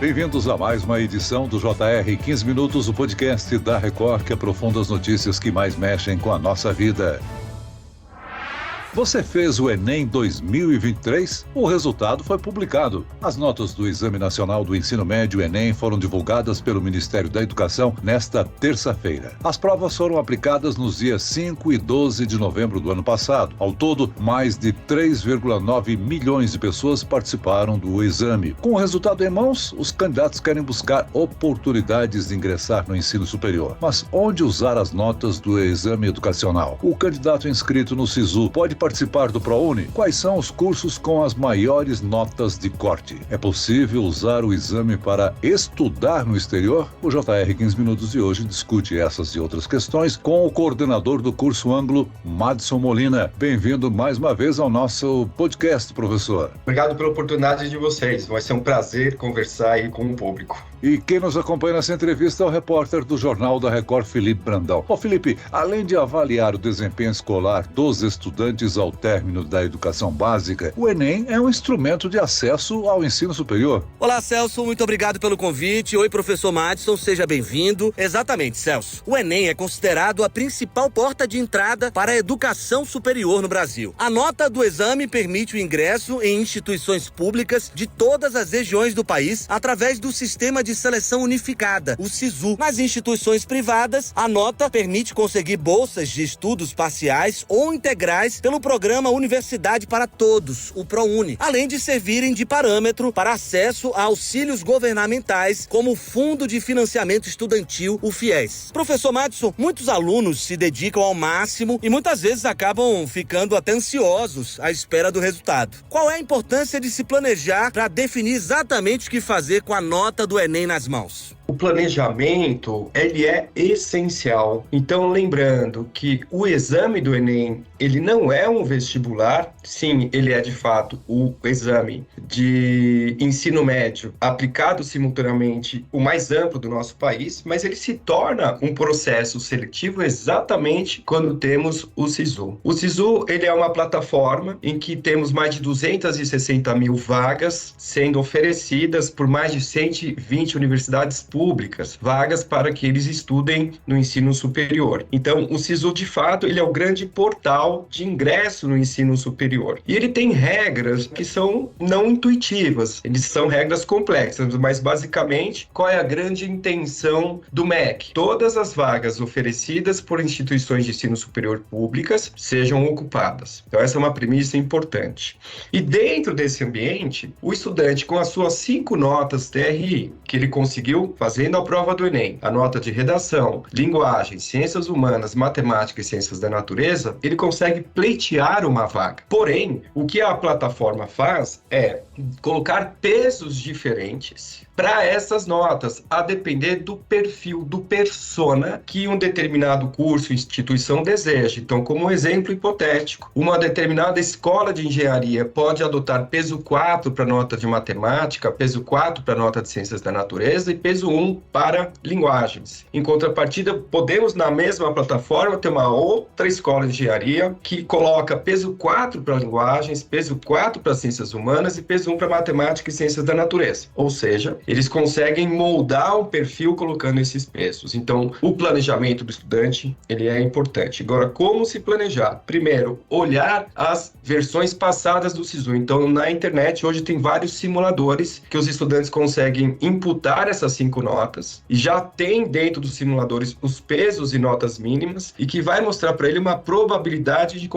Bem-vindos a mais uma edição do JR 15 Minutos, o podcast da Record que aprofunda as notícias que mais mexem com a nossa vida. Você fez o Enem 2023? O resultado foi publicado. As notas do Exame Nacional do Ensino Médio, Enem, foram divulgadas pelo Ministério da Educação nesta terça-feira. As provas foram aplicadas nos dias 5 e 12 de novembro do ano passado. Ao todo, mais de 3,9 milhões de pessoas participaram do exame. Com o resultado em mãos, os candidatos querem buscar oportunidades de ingressar no ensino superior. Mas onde usar as notas do exame educacional? O candidato inscrito no SISU pode participar do ProUni? Quais são os cursos com as maiores notas de corte? É possível usar o exame para estudar no exterior? O JR 15 Minutos de hoje discute essas e outras questões com o coordenador do curso Anglo, Madson Molina. Bem-vindo mais uma vez ao nosso podcast, professor. Obrigado pela oportunidade de vocês. Vai ser um prazer conversar aí com o público. E quem nos acompanha nessa entrevista é o repórter do Jornal da Record, Felipe Brandão. Felipe, além de avaliar o desempenho escolar dos estudantes ao término da educação básica, o Enem é um instrumento de acesso ao ensino superior. Olá, Celso, muito obrigado pelo convite. Oi, professor Madson, seja bem-vindo. Exatamente, Celso. O Enem é considerado a principal porta de entrada para a educação superior no Brasil. A nota do exame permite o ingresso em instituições públicas de todas as regiões do país através do Sistema de Seleção Unificada, o SISU. Nas instituições privadas, a nota permite conseguir bolsas de estudos parciais ou integrais pelo programa Universidade para Todos, o ProUni, além de servirem de parâmetro para acesso a auxílios governamentais, como o Fundo de Financiamento Estudantil, o FIES. Professor Madson, muitos alunos se dedicam ao máximo e muitas vezes acabam ficando até ansiosos à espera do resultado. Qual é a importância de se planejar para definir exatamente o que fazer com a nota do Enem nas mãos? O planejamento, ele é essencial. Então, lembrando que o exame do Enem, ele não é um vestibular. Sim, ele é de fato o exame de ensino médio aplicado simultaneamente, o mais amplo do nosso país, mas ele se torna um processo seletivo exatamente quando temos o SISU. O SISU, ele é uma plataforma em que temos mais de 260 mil vagas sendo oferecidas por mais de 120 universidades públicas, vagas para que eles estudem no ensino superior. Então, o SISU, de fato, ele é o grande portal de ingresso no ensino superior. E ele tem regras que são não intuitivas, eles são regras complexas, mas basicamente, qual é a grande intenção do MEC? Todas as vagas oferecidas por instituições de ensino superior públicas sejam ocupadas. Então, essa é uma premissa importante. E dentro desse ambiente, o estudante com as suas 5 notas TRI, que ele conseguiu fazendo a prova do Enem, a nota de redação, linguagem, ciências humanas, matemática e ciências da natureza, ele consegue pleitear uma vaga. Porém, o que a plataforma faz é colocar pesos diferentes para essas notas, a depender do perfil, do persona que um determinado curso, instituição deseja. Então, como um exemplo hipotético, uma determinada escola de engenharia pode adotar peso 4 para nota de matemática, peso 4 para nota de ciências da natureza e peso 1 para linguagens. Em contrapartida, podemos na mesma plataforma ter uma outra escola de engenharia que coloca peso 4 para linguagens, peso 4 para ciências humanas e peso 1 para matemática e ciências da natureza. Ou seja, eles conseguem moldar um perfil colocando esses pesos. Então, o planejamento do estudante, ele é importante. Agora, como se planejar? Primeiro, olhar as versões passadas do SISU. Então, na internet, hoje tem vários simuladores que os estudantes conseguem imputar essas 5 notas e já tem dentro dos simuladores os pesos e notas mínimas e que vai mostrar para ele uma probabilidade de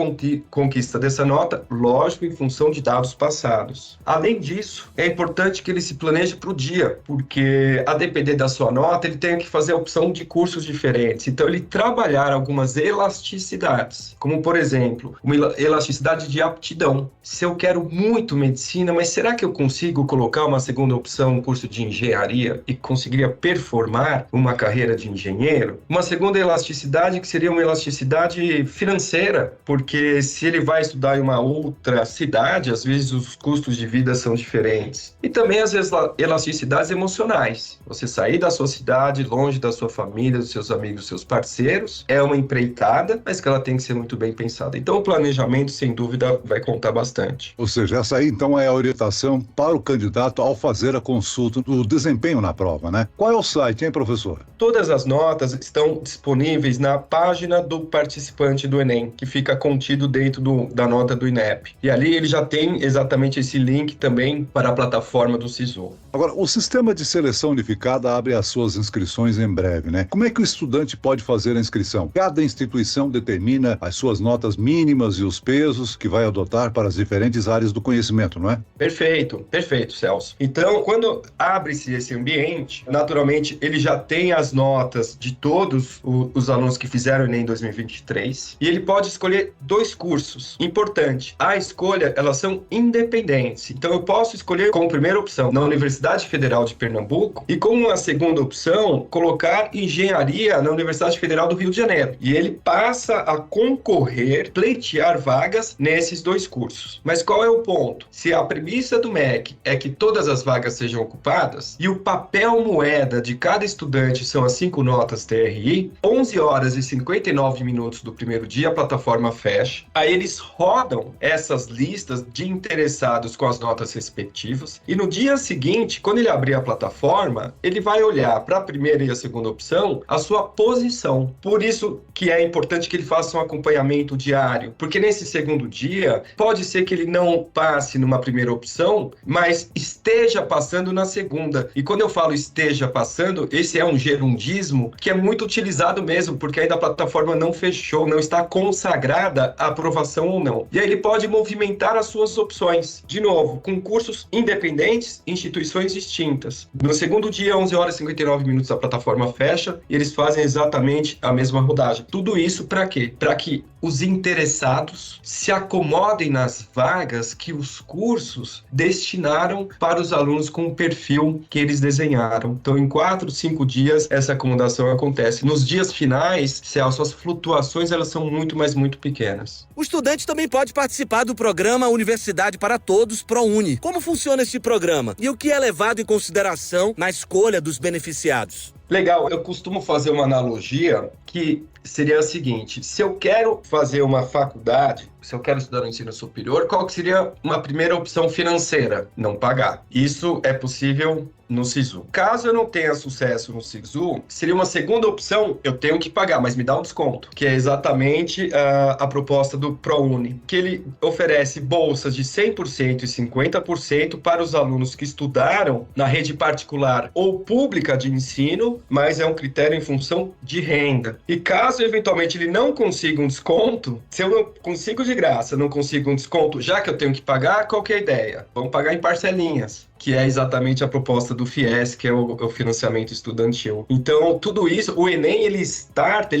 conquista dessa nota, lógico, em função de dados passados. Além disso, é importante que ele se planeje para o dia, porque a depender da sua nota, ele tem que fazer a opção de cursos diferentes. Então, ele trabalhar algumas elasticidades, como, por exemplo, uma elasticidade de aptidão. Se eu quero muito medicina, mas será que eu consigo colocar uma segunda opção, um curso de engenharia, e conseguiria consiga performar uma carreira de engenheiro. Uma segunda elasticidade que seria uma elasticidade financeira, porque se ele vai estudar em uma outra cidade, às vezes os custos de vida são diferentes. E também as elasticidades emocionais. Você sair da sua cidade, longe da sua família, dos seus amigos, dos seus parceiros, é uma empreitada, mas que ela tem que ser muito bem pensada. Então o planejamento, sem dúvida, vai contar bastante. Ou seja, essa aí então é a orientação para o candidato ao fazer a consulta do desempenho na prova, né? Qual é o site, hein, professor? Todas as notas estão disponíveis na página do participante do Enem, que fica contido dentro da nota do INEP. E ali ele já tem exatamente esse link também para a plataforma do SISU. Agora, o sistema de seleção unificada abre as suas inscrições em breve, né? Como é que o estudante pode fazer a inscrição? Cada instituição determina as suas notas mínimas e os pesos que vai adotar para as diferentes áreas do conhecimento, não é? Perfeito, Celso. Então, quando abre-se esse ambiente, naturalmente ele já tem as notas de todos os alunos que fizeram o Enem 2023 e ele pode escolher 2 cursos. Importante, a escolha, elas são independentes. Então, eu posso escolher como primeira opção na Universidade Federal de Pernambuco e como uma segunda opção, colocar engenharia na Universidade Federal do Rio de Janeiro. E ele passa a concorrer, pleitear vagas nesses 2 cursos. Mas qual é o ponto? Se a premissa do MEC é que todas as vagas sejam ocupadas e o papel moeda de cada estudante são as 5 notas TRI, 11 horas e 59 minutos do primeiro dia a plataforma fecha. Aí eles rodam essas listas de interessados com as notas respectivas e no dia seguinte, quando ele abrir a plataforma, ele vai olhar para a primeira e a segunda opção a sua posição. Por isso que é importante que ele faça um acompanhamento diário, porque nesse segundo dia pode ser que ele não passe numa primeira opção, mas esteja passando na segunda. E quando eu falo esteja passando, esse é um gerundismo que é muito utilizado mesmo, porque ainda a plataforma não fechou, não está consagrada a aprovação ou não. E aí ele pode movimentar as suas opções, de novo, com cursos independentes, instituições distintas. No segundo dia, 11 horas e 59 minutos, a plataforma fecha e eles fazem exatamente a mesma rodagem. Tudo isso para quê? Para que os interessados se acomodem nas vagas que os cursos destinaram para os alunos com o perfil que eles desenharam. Então, em 4, 5 dias, essa acomodação acontece. Nos dias finais, Celso, as flutuações elas são muito pequenas. O estudante também pode participar do programa Universidade para Todos, ProUni. Como funciona esse programa? E o que é levado em consideração na escolha dos beneficiados? Legal, eu costumo fazer uma analogia que seria a seguinte: se eu quero fazer uma faculdade, se eu quero estudar no ensino superior, qual que seria uma primeira opção financeira? Não pagar. Isso é possível no SISU. Caso eu não tenha sucesso no SISU, seria uma segunda opção, eu tenho que pagar, mas me dá um desconto, que é exatamente a proposta do ProUni, que ele oferece bolsas de 100% e 50% para os alunos que estudaram na rede particular ou pública de ensino, mas é um critério em função de renda. E caso eventualmente ele não consiga um desconto, se eu não consigo de graça, não consigo um desconto, já que eu tenho que pagar, qual que é a ideia? Vamos pagar em parcelinhas, que é exatamente a proposta do FIES, que é o financiamento estudantil. Então, tudo isso, o Enem, ele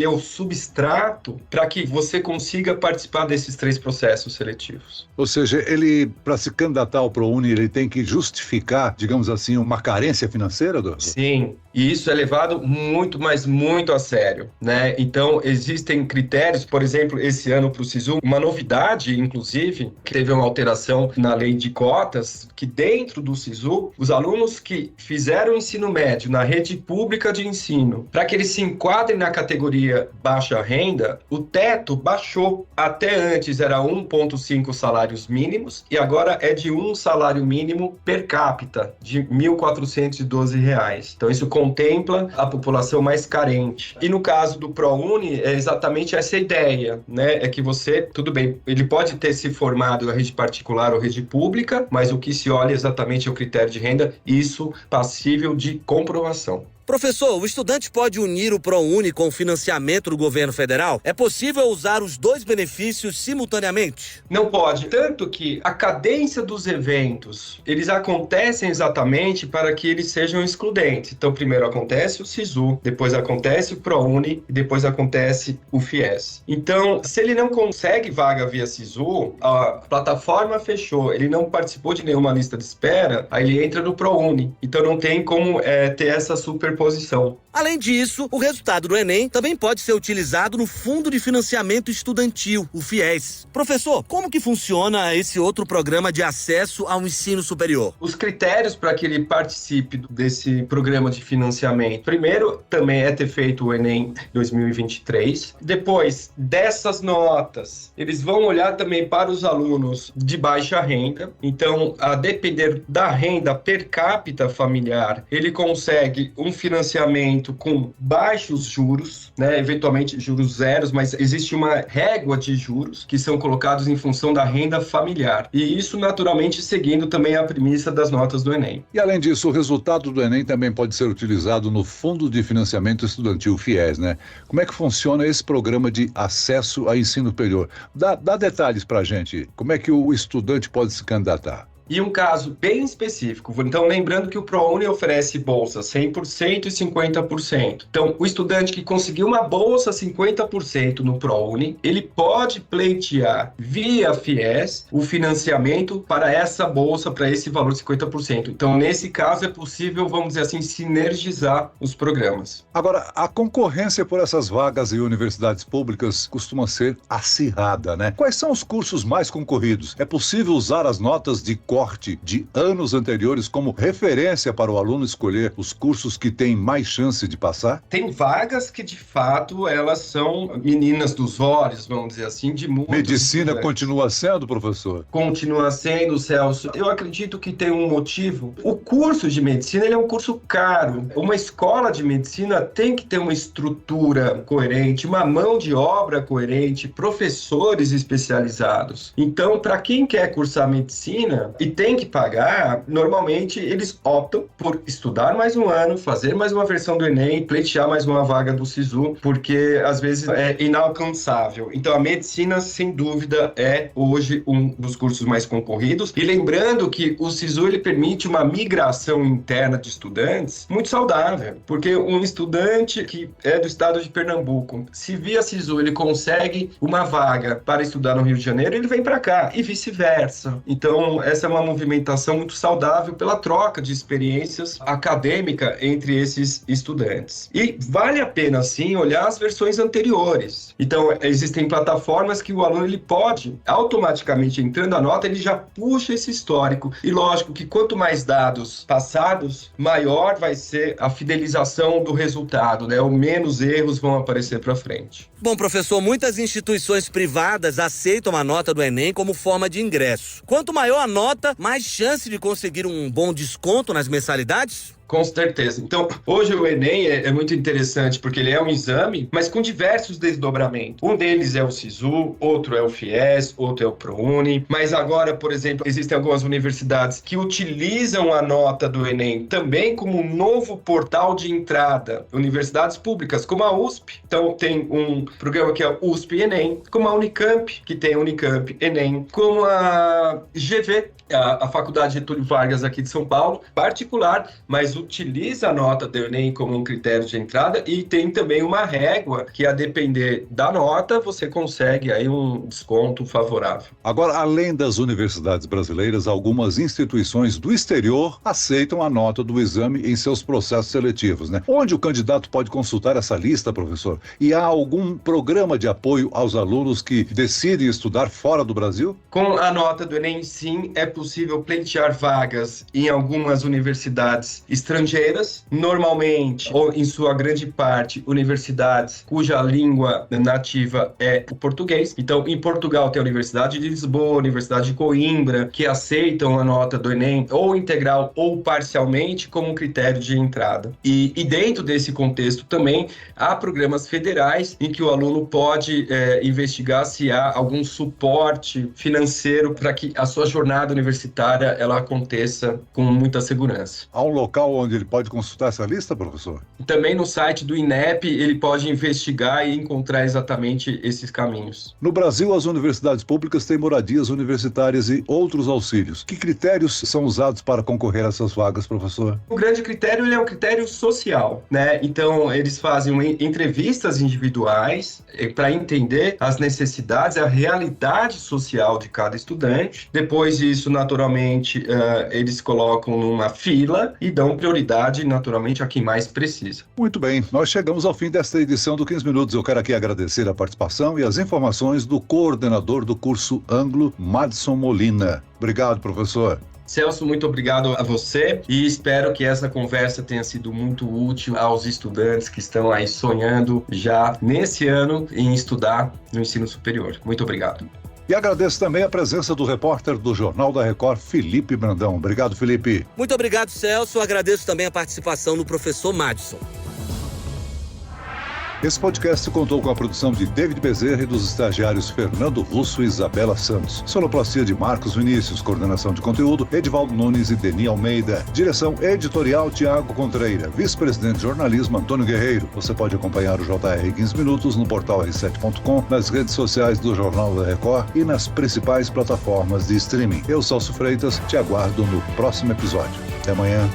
é o substrato para que você consiga participar desses 3 processos seletivos. Ou seja, ele, para se candidatar ao ProUni, ele tem que justificar, digamos assim, uma carência financeira, doutor? Sim, e isso é levado muito, mas muito a sério, né? Então, existem critérios, por exemplo, esse ano para o SISU, uma novidade, inclusive, que teve uma alteração na lei de cotas, que dentro do SISU, os alunos que fizeram ensino médio na rede pública de ensino, para que eles se enquadrem na categoria baixa renda, o teto baixou. Até antes era 1,5 salários mínimos e agora é de 1 salário mínimo per capita, de R$ 1.412. Então isso contempla a população mais carente. E no caso do ProUni, é exatamente essa ideia, né? É que você, tudo bem, ele pode ter se formado na rede particular ou rede pública, mas o que se olha exatamente é o critério de renda, isso passível de comprovação. Professor, o estudante pode unir o ProUni com o financiamento do governo federal? É possível usar os 2 benefícios simultaneamente? Não pode. Tanto que a cadência dos eventos, eles acontecem exatamente para que eles sejam excludentes. Então, primeiro acontece o SISU, depois acontece o ProUni e depois acontece o FIES. Então, se ele não consegue vaga via SISU, a plataforma fechou, ele não participou de nenhuma lista de espera, aí ele entra no ProUni. Então, não tem como ter essa superposição. superposição. Além disso, o resultado do Enem também pode ser utilizado no Fundo de Financiamento Estudantil, o FIES. Professor, como que funciona esse outro programa de acesso ao ensino superior? Os critérios para que ele participe desse programa de financiamento, primeiro, também é ter feito o Enem 2023. Depois, dessas notas, eles vão olhar também para os alunos de baixa renda. Então, a depender da renda per capita familiar, ele consegue um financiamento com baixos juros, né? Eventualmente juros zeros, mas existe uma régua de juros que são colocados em função da renda familiar. E isso, naturalmente, seguindo também a premissa das notas do Enem. E, além disso, o resultado do Enem também pode ser utilizado no Fundo de Financiamento Estudantil, FIES, né? Como é que funciona esse programa de acesso a ensino superior? Dá detalhes para a gente. Como é que o estudante pode se candidatar? E um caso bem específico. Então, lembrando que o ProUni oferece bolsa 100% e 50%. Então, o estudante que conseguiu uma bolsa 50% no ProUni, ele pode pleitear via FIES o financiamento para essa bolsa, para esse valor de 50%. Então, nesse caso, é possível, vamos dizer assim, sinergizar os programas. Agora, a concorrência por essas vagas em universidades públicas costuma ser acirrada, né? Quais são os cursos mais concorridos? É possível usar as notas de corte de anos anteriores como referência para o aluno escolher os cursos que têm mais chance de passar? Tem vagas que, de fato, elas são meninas dos olhos, vamos dizer assim, de muitos Medicina estudantes. Continua sendo, professor? Continua sendo, Celso. Eu acredito que tem um motivo. O curso de medicina, ele é um curso caro. Uma escola de medicina tem que ter uma estrutura coerente, uma mão de obra coerente, professores especializados. Então, para quem quer cursar medicina e tem que pagar, normalmente eles optam por estudar mais um ano, fazer mais uma versão do Enem, pleitear mais uma vaga do SISU, porque às vezes é inalcançável. Então a medicina, sem dúvida, é hoje um dos cursos mais concorridos. E lembrando que o SISU ele permite uma migração interna de estudantes muito saudável, porque um estudante que é do estado de Pernambuco, se via SISU ele consegue uma vaga para estudar no Rio de Janeiro, ele vem para cá e vice-versa. Então essa é uma movimentação muito saudável pela troca de experiências acadêmica entre esses estudantes. E vale a pena, sim, olhar as versões anteriores. Então, existem plataformas que o aluno ele pode, automaticamente entrando a nota, ele já puxa esse histórico. E lógico que quanto mais dados passados, maior vai ser a fidelização do resultado, né? Ou menos erros vão aparecer para frente. Bom, professor, muitas instituições privadas aceitam a nota do Enem como forma de ingresso. Quanto maior a nota, mais chance de conseguir um bom desconto nas mensalidades? Com certeza. Então, hoje o Enem é muito interessante porque ele é um exame, mas com diversos desdobramentos. Um deles é o SISU, outro é o FIES, outro é o ProUni. Mas agora, por exemplo, existem algumas universidades que utilizam a nota do Enem também como um novo portal de entrada. Universidades públicas, como a USP. Então, tem um programa que é o USP Enem, como a Unicamp, que tem a Unicamp Enem, como a GV, a Faculdade Getúlio Vargas aqui de São Paulo, particular, mas utiliza a nota do Enem como um critério de entrada e tem também uma régua que, a depender da nota, você consegue aí um desconto favorável. Agora, além das universidades brasileiras, algumas instituições do exterior aceitam a nota do exame em seus processos seletivos, né? Onde o candidato pode consultar essa lista, professor? E há algum programa de apoio aos alunos que decidem estudar fora do Brasil? Com a nota do Enem, sim, é possível pleitear vagas em algumas universidades estrangeiras, normalmente, ou em sua grande parte, universidades cuja língua nativa é o português. Então, em Portugal tem a Universidade de Lisboa, a Universidade de Coimbra, que aceitam a nota do Enem, ou integral ou parcialmente, como um critério de entrada. E dentro desse contexto também, há programas federais em que o aluno pode investigar se há algum suporte financeiro para que a sua jornada universitária ela aconteça com muita segurança. Há um local onde ele pode consultar essa lista, professor? Também no site do INEP ele pode investigar e encontrar exatamente esses caminhos. No Brasil, as universidades públicas têm moradias universitárias e outros auxílios. Que critérios são usados para concorrer a essas vagas, professor? O grande critério ele é um critério social, né? Então, eles fazem entrevistas individuais para entender as necessidades, a realidade social de cada estudante. Depois disso, naturalmente, eles colocam numa fila e dão prioridade, naturalmente, a quem mais precisa. Muito bem, nós chegamos ao fim desta edição do 15 Minutos. Eu quero aqui agradecer a participação e as informações do coordenador do curso Anglo, Madson Molina. Obrigado, professor. Celso, muito obrigado a você e espero que essa conversa tenha sido muito útil aos estudantes que estão aí sonhando já nesse ano em estudar no ensino superior. Muito obrigado. E agradeço também a presença do repórter do Jornal da Record, Felipe Brandão. Obrigado, Felipe. Muito obrigado, Celso. Agradeço também a participação do professor Madson. Esse podcast contou com a produção de David Bezerra e dos estagiários Fernando Russo e Isabela Santos. Sonoplastia de Marcos Vinícius, coordenação de conteúdo, Edivaldo Nunes e Deni Almeida. Direção editorial, Tiago Contreira. Vice-presidente de jornalismo, Antônio Guerreiro. Você pode acompanhar o JR 15 Minutos no portal r7.com, nas redes sociais do Jornal da Record e nas principais plataformas de streaming. Eu, Celso Freitas, te aguardo no próximo episódio. Até amanhã.